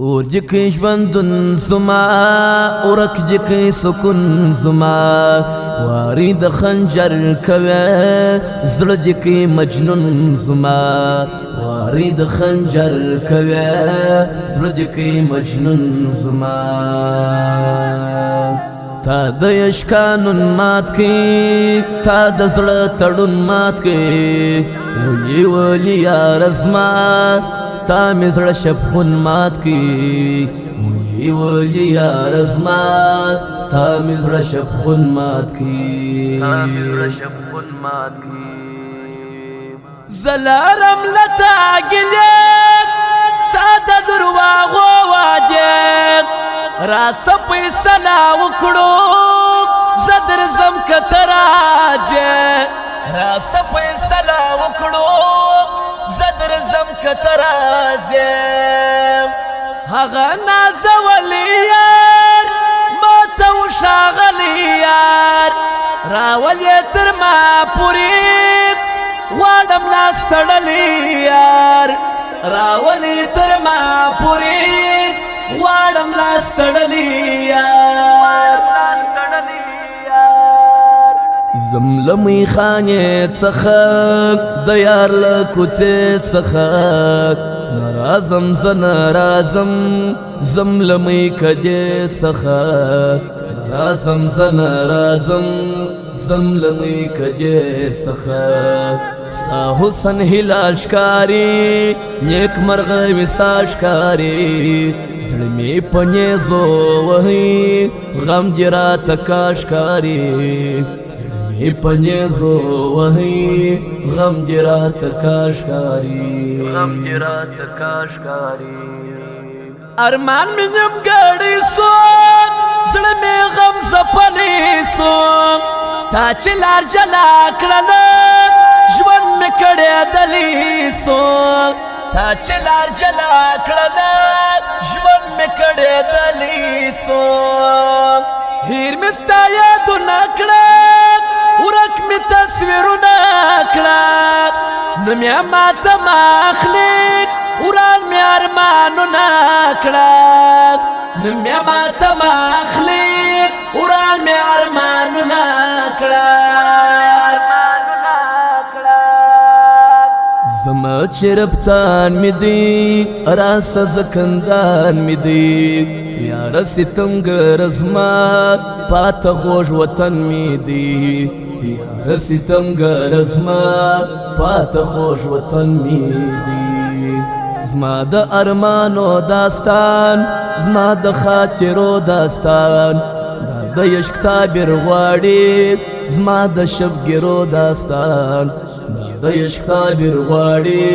اور جکی ژوندون زما اورک جکی سکون زما واری د خنجر کوي زړه جکی مجنون زما واری د خنجر کوي زړه جکی مجنون زما تا د یشکانون مات کی تا د زړه تړون مات کی ولی ولی یار زما تا می زړه شبخون مات کی ولی ولی یار زما تا می زړه شبخون مات کی زلارم لتا گلیک ساده درواغو واجک را سپی سنا وکړو زدر زم کتراجه را سپی سنا وکړو زدر زم کترازم هغه نازولی یار ما ته وشاغلی یار راولی تر ما پوری غواړم لاس تړلی یار راولی تر ما پوری غواړم لاس تړلی یار زملمی خانه څخه د یار له کوڅې څخه ناراضم زه ناراضم زملمی کجې څخه ناراضم زه ناراضم زملمی کجې څخه ستا حسن هلال ښکاري نیک مرغه وصال ښکاري زړه مې په نیزو وهي غم دې راته کاش ښکاري پنیزو وهی غم دی رات کاشکاری ارمان می نیم گاڑی سو زړه می غم زپلی سو تا چې لار جلا کړله ژوند می کړی دلی سو تا چې لار جلا کړله ژوند می کړی دلی سو هیر می ستا یادونه کړه ورک می تصویرونه کړه نو مې ماته ماخلیک وران مې ارمانونه کړه نو مې ماته ماخلیک وران مې ارمانونه کړه زما چرپتان می دی راسه زکندان می دی یار ستمګر زما پاته خوږ وطن می دی یار ستمګر زما پاته خوږ وطن می دی زما د ارمانو داستان زما د خاطرو داستان دا د عشق تعبیر غواړي زما د شبګرو داستان د عشق تعبیر غواړي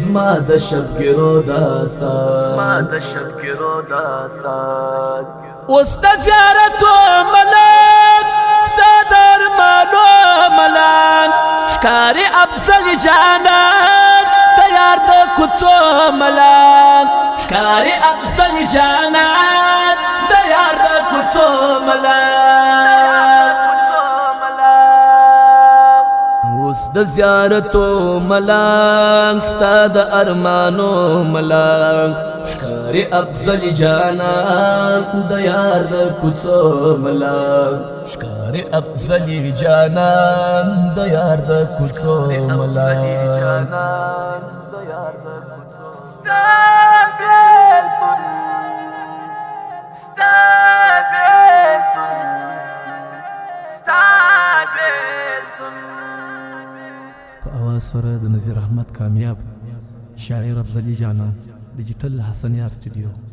زما د شبګرو داستان اوس د زیارتو ملک ستا د ارمانو ملک ښکاري افضل جانان د یار د کوڅو ملک ښکاري افضل جانان د یار د کوڅو ملک اوس د زیارتو ملک ستا د ارمانو ملک ښکاري افضل جانان د یار د کوڅو ملک ښکاري افضل جانان د یار د کوڅو ملک ستا بیلتون ستا بیلتون ستا بیلتون په اواز سره د نذیر احمد کامیاب شاعر افضلی جانان ډیجیټل حسن یار سټوډیو